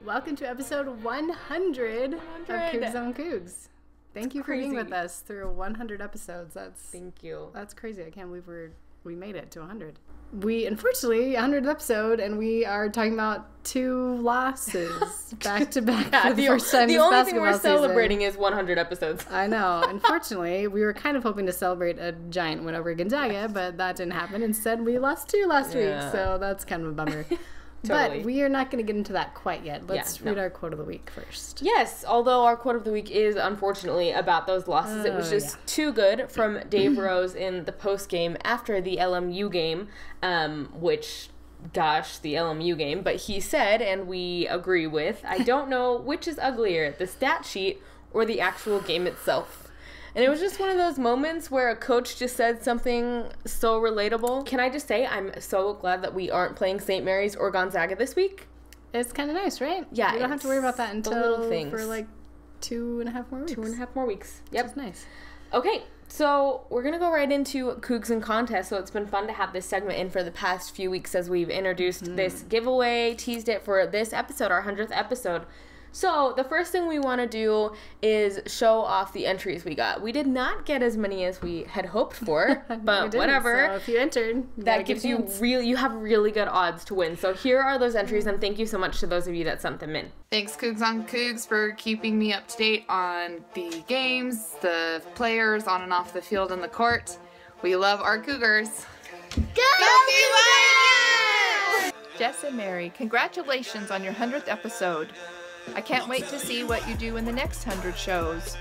Welcome to episode 100 of Cougs on Cougs. Thank you for being with us through 100 episodes. Thank you. That's crazy. I can't believe we made it to 100. We, unfortunately, 100th episode, and we are talking about 2 losses back to back for the first time this basketball season. The only thing we're celebrating is 100 episodes. I know. Unfortunately, we were kind of hoping to celebrate a giant win over Gonzaga, but that didn't happen. Instead, we lost 2 last week, so that's kind of a bummer. Totally. But we are not going to get into that quite yet. Let's read our quote of the week first. Yes, although our quote of the week is unfortunately about those losses. It was just too good from Dave Rose in the post game after the LMU game, which, gosh, the LMU game. But he said, and we agree with, I don't know which is uglier, the stat sheet or the actual game itself. And it was just one of those moments where a coach just said something so relatable. Can I just say I'm so glad that we aren't playing St. Mary's or Gonzaga this week? It's kind of nice, right? Yeah. We don't have to worry about that until little things. For like 2.5 more weeks. 2.5 more weeks. Yep. That's nice. Okay, so we're going to go right into Cougs and Contest. So it's been fun to have this segment in for the past few weeks as we've introduced this giveaway, teased it for this episode, our 100th episode. So the first thing we want to do is show off the entries we got. We did not get as many as we had hoped for, but whatever. So if you entered, that gives you you have really good odds to win. So here are those entries, and thank you so much to those of you that sent them in. Thanks, Cougs on Cougs, for keeping me up to date on the games, the players on and off the field and the court. We love our Cougars. Go Cougars! Jess and Mary, congratulations on your 100th episode. I can't wait to see what you do in the next 100 shows.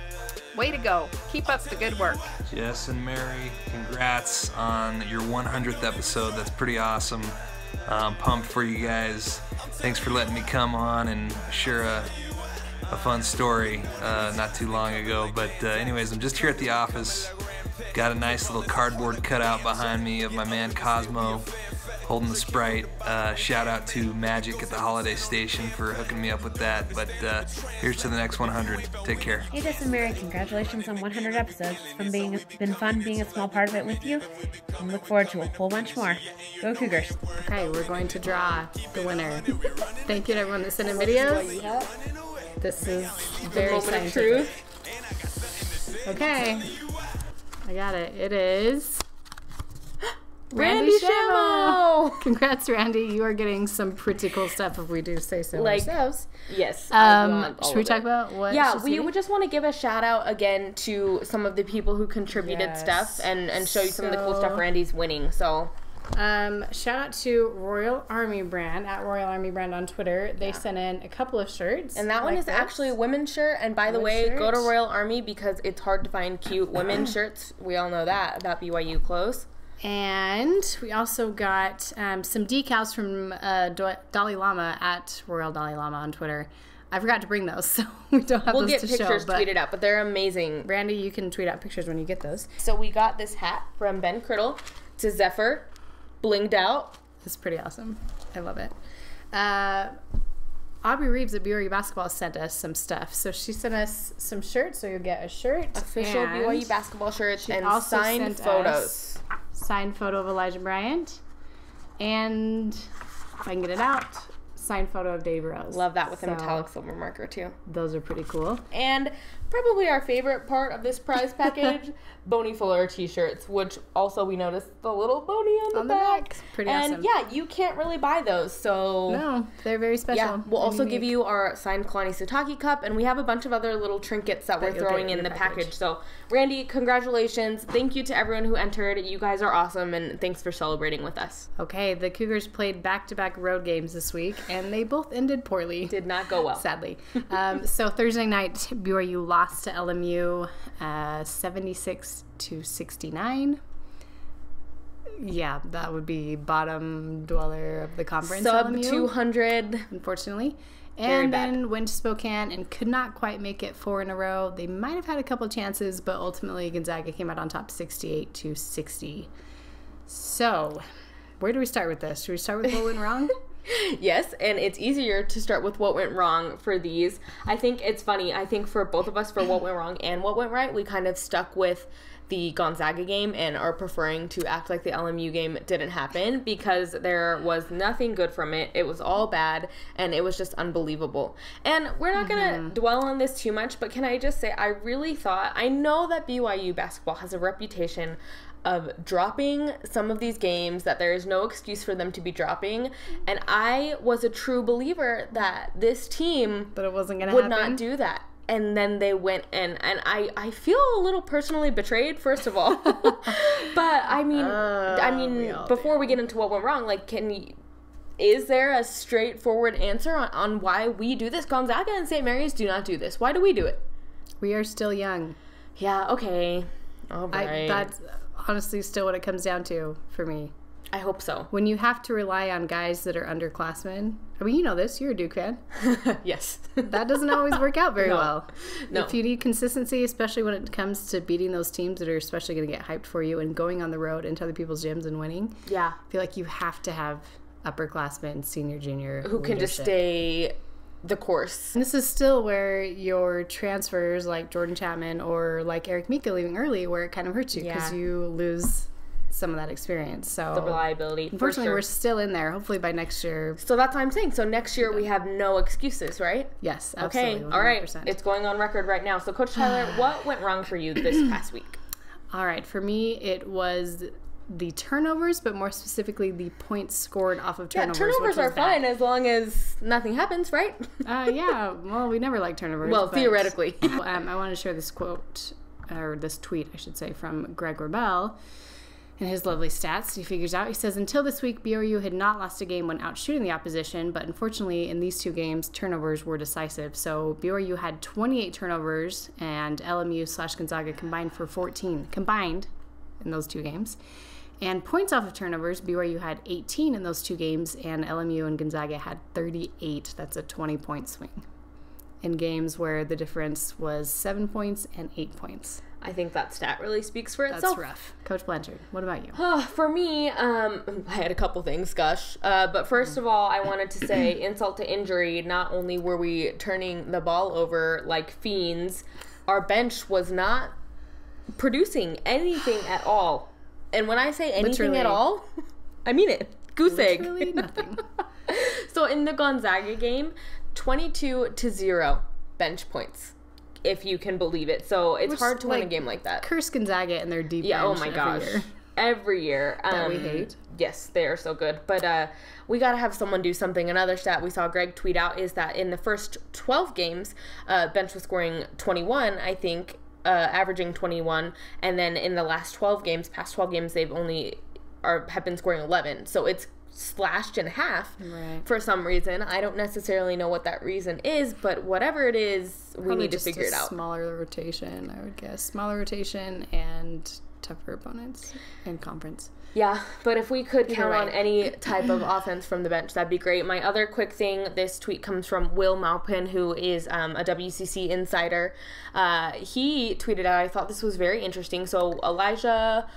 Way to go. Keep up the good work. Jess and Mary, congrats on your 100th episode. That's pretty awesome. I'm pumped for you guys. Thanks for letting me come on and share a fun story not too long ago. But anyways, I'm just here at the office. Got a nice little cardboard cutout behind me of my man Cosmo holding the Sprite. Shout out to Magic at the Holiday Station for hooking me up with that. But here's to the next 100. Take care. Hey, Jess and Mary, congratulations on 100 episodes. It's been fun being a small part of it with you. And look forward to a whole bunch more. Go Cougars. Okay, we're going to draw the winner. Thank you to everyone that sent in videos. This is very scientific. Okay, I got it. It is Randy Shamo! Congrats, Randy. You are getting some pretty cool stuff if we do say so ourselves. Yes. Should we talk about what? Yeah, we would just want to give a shout out again to some of the people who contributed stuff and show you some of the cool stuff Randy's winning. So, shout out to Royal Army Brand at Royal Army Brand on Twitter. They sent in a couple of shirts, and that one is actually a women's shirt. And by the way, go to Royal Army because it's hard to find cute women's shirts. We all know that about BYU clothes. And we also got some decals from Dalai Lama at Royal Dalai Lama on Twitter. I forgot to bring those, so we don't have those to show. We'll get pictures tweeted out, but they're amazing. Randy, you can tweet out pictures when you get those. So we got this hat from Ben Criddle to Zephyr, blinged out. It's pretty awesome. I love it. Aubrey Reeves at BYU Basketball sent us some stuff. So she sent us some shirts, so you'll get a shirt. Official BYU Basketball shirts and signed photos. Signed photo of Elijah Bryant. And, if I can get it out, signed photo of Dave Rose. Love that with a metallic silver marker, too. Those are pretty cool. And probably our favorite part of this prize package, Boney Fuller t-shirts, which also we noticed the little Boney on the back. Pretty awesome. And yeah, you can't really buy those, so... No, they're very special. Yeah, we'll also give you our signed Kalani Sitake cup, and we have a bunch of other little trinkets that we're throwing in the package. So, Randy, congratulations. Thank you to everyone who entered. You guys are awesome, and thanks for celebrating with us. Okay, the Cougars played back-to-back road games this week, and they both ended poorly. Did not go well. Sadly. So Thursday night, BYU lost to LMU 76-69. Yeah, that would be bottom dweller of the conference. Sub LMU, 200. Unfortunately. And then went to Spokane and could not quite make it 4 in a row. They might have had a couple chances, but ultimately Gonzaga came out on top 68-60. So, where do we start with this? Should we start with what went wrong? Yes, and it's easier to start with what went wrong for these. I think it's funny. I think for both of us, for what went wrong and what went right, we kind of stuck with the Gonzaga game and are preferring to act like the LMU game didn't happen because there was nothing good from it. It was all bad, and it was just unbelievable. And we're not going to dwell on this too much, but can I just say, I really thought, I know that BYU basketball has a reputation of dropping some of these games that there is no excuse for them to be dropping, and I was a true believer that this team but it wasn't gonna would happen. not do that. And then they went and I feel a little personally betrayed, first of all. But I mean, before we get into what went wrong, like, is there a straightforward answer on why we do this? Gonzaga and St. Mary's do not do this. Why do we do it? We are still young. Yeah, okay. All right. That's honestly still what it comes down to for me. I hope so. When you have to rely on guys that are underclassmen, I mean, you know this, you're a Duke fan. Yes. That doesn't always work out very well. No. If you need consistency, especially when it comes to beating those teams that are especially going to get hyped for you and going on the road into other people's gyms and winning, yeah, I feel like you have to have upperclassmen, senior, junior, who can just stay the course. And this is still where your transfers like Jordan Chapman or like Eric Mika leaving early, where it kind of hurts you because you lose some of that experience. So the reliability. Unfortunately, we're still in there. Hopefully by next year. So that's what I'm saying. So next year we have no excuses, right? Yes, absolutely. Okay. 100%. All right. It's going on record right now. So Coach Tyler, what went wrong for you this past week? All right. For me, it was the turnovers, but more specifically the points scored off of turnovers. Yeah, turnovers are fine as long as nothing happens, right? Yeah. Well, we never like turnovers. Well, theoretically. I want to share this quote, or this tweet, I should say, from Greg Wrubell. In his lovely stats, he figures out, he says, until this week, BYU had not lost a game when out shooting the opposition, but unfortunately in these two games, turnovers were decisive. So BYU had 28 turnovers, and LMU/Gonzaga combined for 14, combined in those two games. And points off of turnovers, BYU had 18 in those two games, and LMU and Gonzaga had 38. That's a 20-point swing in games where the difference was 7 points and 8 points. I think that stat really speaks for itself. That's rough. Coach Blanchard, what about you? For me, I had a couple things, gosh. But first of all, I wanted to say, insult to injury, not only were we turning the ball over like fiends, our bench was not producing anything at all. And when I say anything at all, I mean it. Goose egg. Literally nothing. So in the Gonzaga game, 22-0 bench points, if you can believe it. So it's hard to win a game like that. Curse Gonzaga and their deep bench. bench. Oh my gosh. Every year. That we hate. Yes, they are so good. But we got to have someone do something. Another stat we saw Greg tweet out is that in the first 12 games, bench was scoring 21, I think, averaging 21. And then in the last 12 games, past 12 games, they've only have been scoring 11. So it's slashed in half for some reason. I don't necessarily know what that reason is, but whatever it is, we need to figure it out. Smaller rotation, I would guess. Smaller rotation and tougher opponents in conference. Yeah, but if we could count on any type of offense from the bench, that'd be great. My other quick thing, this tweet comes from Will Maupin, who is a WCC insider. He tweeted out, I thought this was very interesting. So Elijah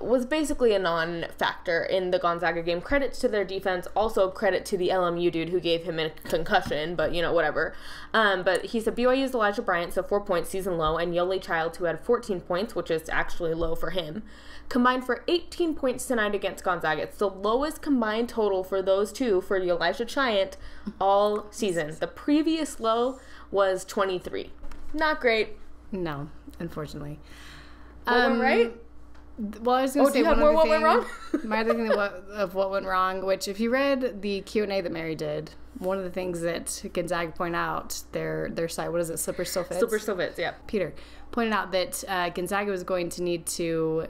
was basically a non-factor in the Gonzaga game. Credit to their defense, also credit to the LMU dude who gave him a concussion, but you know, whatever. But he said BYU's Elijah Bryant, so 4 points, season low, and Yole Childs, who had 14 points, which is actually low for him, combined for 18 points tonight against Gonzaga. It's the lowest combined total for those two for Elijah Bryant all season. The previous low was 23. Not great. No, unfortunately. What went right? Well, I was going to say what went wrong? My other thing of what went wrong, which if you read the Q&A that Mary did, one of the things that Gonzaga pointed out, their site, what is it, Slipper Still Fits? Slipper Still Fits, yeah. Peter pointed out that Gonzaga was going to need to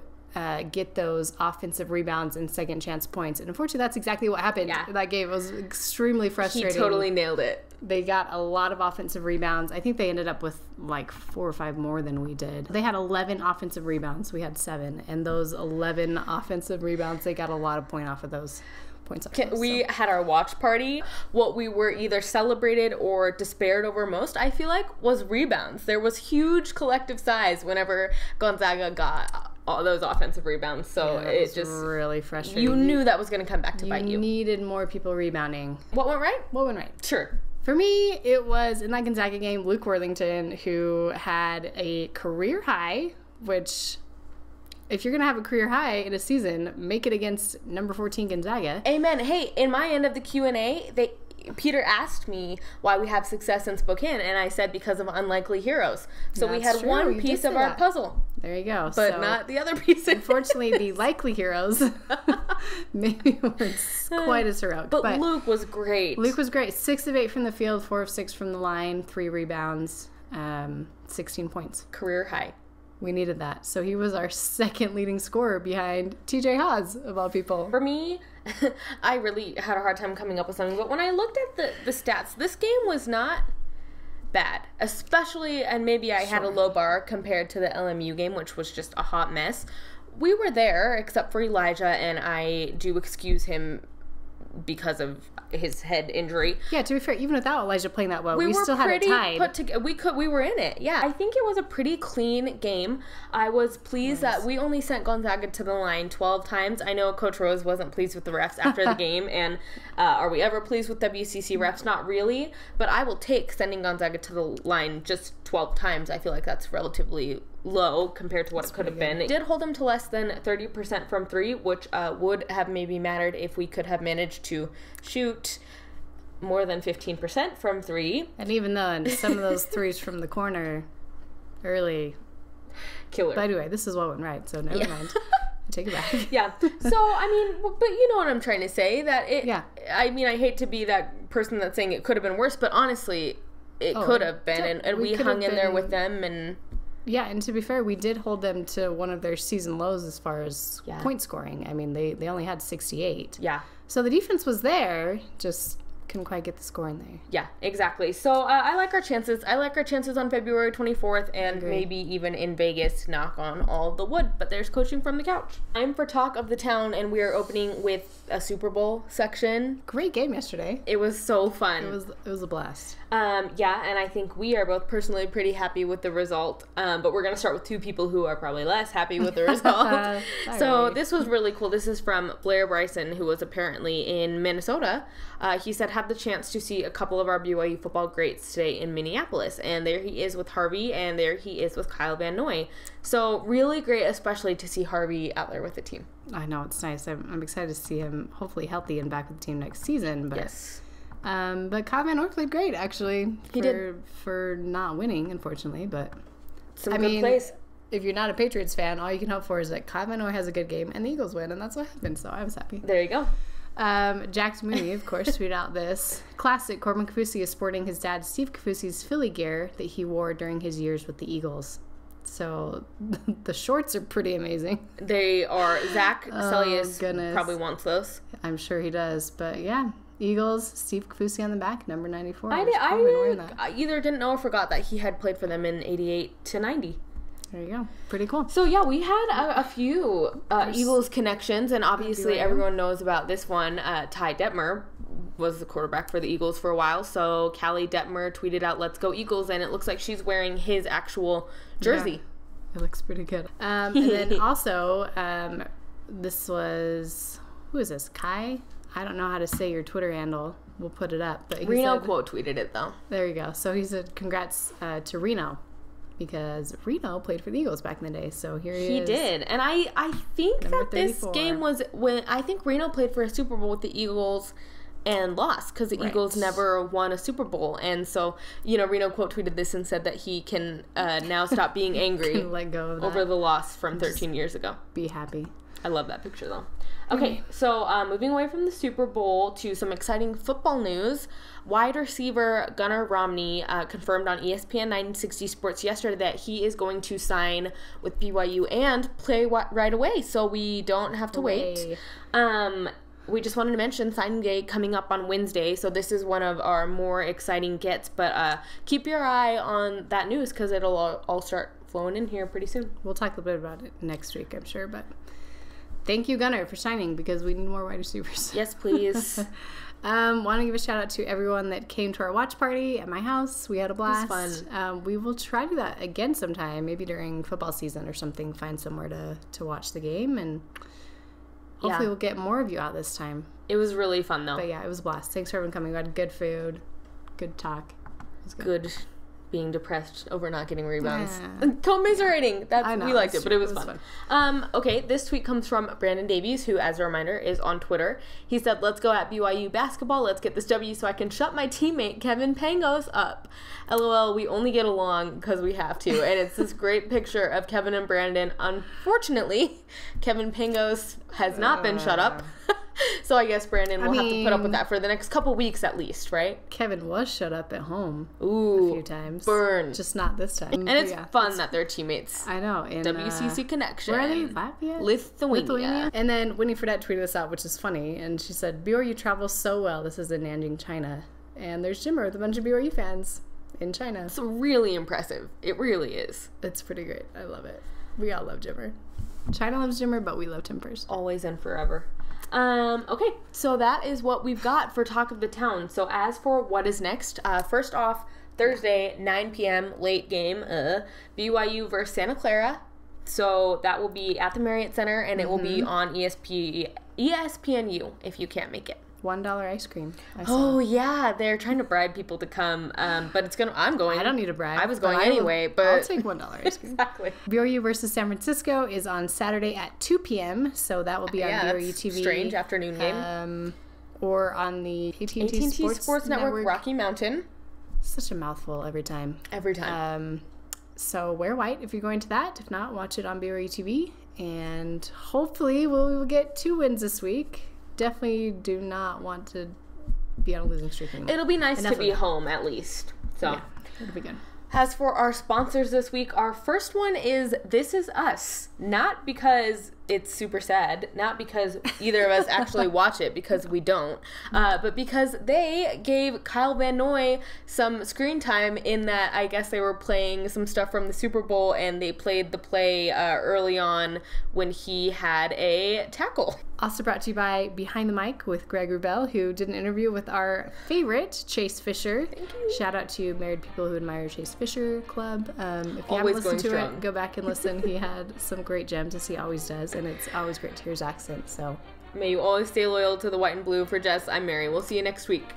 get those offensive rebounds and second chance points. And unfortunately, that's exactly what happened in that game. It was extremely frustrating. He totally nailed it. They got a lot of offensive rebounds. I think they ended up with like 4 or 5 more than we did. They had 11 offensive rebounds. We had 7. And those 11 offensive rebounds, they got a lot of points off of those. We had our watch party. What we were either celebrated or despaired over most, I feel like, was rebounds. There was huge collective sighs whenever Gonzaga got all those offensive rebounds. So it just really frustrating. You knew that was going to come back to bite you. You needed more people rebounding. What went right? What went right? Sure. For me, it was in that Gonzaga game, Luke Worthington, who had a career high, which, if you're going to have a career high in a season, make it against number 14 Gonzaga. Amen. Hey, in my end of the Q&A, Peter asked me why we have success in Spokane, and I said because of unlikely heroes. So we had one piece of our puzzle. There you go. But not the other piece. Unfortunately, the likely heroes maybe weren't quite as heroic. But Luke was great. Luke was great. 6 of 8 from the field, 4 of 6 from the line, 3 rebounds, 16 points. Career high. We needed that. So he was our second leading scorer behind TJ Haws, of all people. For me, I really had a hard time coming up with something. But when I looked at the stats, this game was not bad. Especially, and maybe I had a low bar compared to the LMU game, which was just a hot mess. We were there, except for Elijah, and I do excuse him because of his head injury. Yeah, to be fair, even without Elijah playing that well, we still had it tied. We were in it. Yeah, I think it was a pretty clean game. I was pleased that we only sent Gonzaga to the line 12 times. I know Coach Rose wasn't pleased with the refs after the game, and are we ever pleased with WCC refs? Not really, but I will take sending Gonzaga to the line just 12 times. I feel like that's relatively low compared to what it could have been. It did hold them to less than 30% from 3, which would have maybe mattered if we could have managed to shoot more than 15% from 3. And even though some of those threes from the corner early. Killer. By the way, this is what went right, so never mind. Take it back. Yeah. So, I mean, but you know what I'm trying to say. I mean, I hate to be that person that's saying it could have been worse, but honestly, it could have been. And we hung in there with them and... Yeah, and to be fair, we did hold them to one of their season lows as far as point scoring. I mean, they only had 68. Yeah. So the defense was there, just couldn't quite get the score in there. Yeah, exactly. So I like our chances. I like our chances on February 24th and maybe even in Vegas, knock on all the wood. But there's coaching from the couch. I'm for Talk of the Town, and we are opening with a Super Bowl section. Great game yesterday. It was so fun. It was a blast. Yeah, and I think we are both personally pretty happy with the result. But we're going to start with 2 people who are probably less happy with the result. So this was really cool. This is from Blair Bryson, who was apparently in Minnesota. He said, had the chance to see a couple of our BYU football greats today in Minneapolis. And there he is with Harvey, and there he is with Kyle Van Noy. So really great, especially to see Harvey out there with the team. I know, it's nice. I'm excited to see him hopefully healthy and back with the team next season. But, yes. But Kyle Van Noy played great, actually. He did. For not winning, unfortunately. But some good plays. If you're not a Patriots fan, all you can hope for is that Kyle Van Noy has a good game and the Eagles win, and that's what happened. So I was happy. There you go. Jax Mooney, of course, tweeted out this. Classic, Corbin Kaufusi is sporting his dad Steve Kaufusi's Philly gear that he wore during his years with the Eagles. So the shorts are pretty amazing. They are. Zach Celius probably wants those. I'm sure he does. But yeah, Eagles, Steve Kaufusi on the back, number 94. I either didn't know or forgot that he had played for them in 88 to 90. There you go. Pretty cool. So, yeah, we had a few Eagles connections, and obviously everyone knows about this one. Ty Detmer was the quarterback for the Eagles for a while, so Callie Detmer tweeted out, "Let's go Eagles," and it looks like she's wearing his actual jersey. Yeah, it looks pretty good. And then also, this was, who is this, Kai? I don't know how to say your Twitter handle. We'll put it up. But Reno quote tweeted it, though. There you go. So he said, congrats to Reno. Because Reno played for the Eagles back in the day, so here he is. He did, and I think that this game was when I think Reno played for a Super Bowl with the Eagles and lost because the Eagles never won a Super Bowl, and so Reno quote tweeted this and said that he can now stop being angry, let go of that. Over the loss from 13 years ago. Be happy. I love that picture though. Okay, so moving away from the Super Bowl to some exciting football news. Wide receiver Gunnar Romney confirmed on ESPN 960 Sports yesterday that he is going to sign with BYU and play right away, so we don't have to wait. We just wanted to mention signing day coming up on Wednesday, so this is one of our more exciting gets, but keep your eye on that news because it'll all start flowing in here pretty soon. We'll talk a little bit about it next week, I'm sure, but thank you, Gunnar, for signing because we need more wide receivers. Yes, please. Want to give a shout out to everyone that came to our watch party at my house. We had a blast. It was fun. We will try to do that again sometime, maybe during football season or something. Find somewhere to watch the game, and hopefully we'll get more of you out this time. It was really fun, though. But yeah, it was a blast. Thanks for everyone coming. We had good food, good talk. It was good being depressed over not getting rebounds. Commiserating. We liked it, but it was fun. Okay, this tweet comes from Brandon Davies, who, as a reminder, is on Twitter. He said, "Let's go at BYU Basketball. Let's get this W so I can shut my teammate Kevin Pangos up. LOL, we only get along because we have to." And it's this great picture of Kevin and Brandon. Unfortunately, Kevin Pangos has not been shut up. So I guess Brandon will have to put up with that for the next couple weeks at least, right? Kevin was shut up at home a few times. Burn. Just not this time. And it's fun that they're teammates. I know. In WCC connection. Where are they? Latvia? Lithuania. And then Winnie Fredette tweeted this out, which is funny. And she said, BYU travels so well. This is in Nanjing, China. And there's Jimmer with a bunch of BYU fans in China. It's really impressive. It really is. It's pretty great. I love it. We all love Jimmer. China loves Jimmer, but we loved him first. Always and forever. Okay, so that is what we've got for Talk of the Town. So as for what is next, first off, Thursday, 9 p.m., late game, BYU versus Santa Clara. So that will be at the Marriott Center, and it will be on ESPNU if you can't make it. $1 ice cream. Oh yeah, they're trying to bribe people to come, but I'm going. I don't need a bribe. I was going anyway, but I'll take $1 ice cream. Exactly. BYU versus San Francisco is on Saturday at 2 p.m. So that will be on BYU TV. Strange afternoon game. Or on the AT&T Sports Network Rocky Mountain. Such a mouthful every time. Every time. So wear white if you're going to that. If not, watch it on BYU TV, and hopefully we'll get 2 wins this week. Definitely do not want to be on a losing streak anymore. It'll be nice to be home at least. So yeah, it'll be good. As for our sponsors this week, our first one is This Is Us. Not because it's super sad, not because either of us actually watch it, because we don't, but because they gave Kyle Van Noy some screen time in that I guess they were playing some stuff from the Super Bowl, and they played the play early on when he had a tackle. Also brought to you by Behind the Mic with Greg Rubel, who did an interview with our favorite, Chase Fisher. Thank you. Shout out to Married People Who Admire Chase Fisher Club. If you Always haven't listened to strong. it, go back and listen. He had some great gems, as he always does, and it's always great to hear his accent. So may you always stay loyal to the white and blue. For Jess, I'm Mary. We'll see you next week.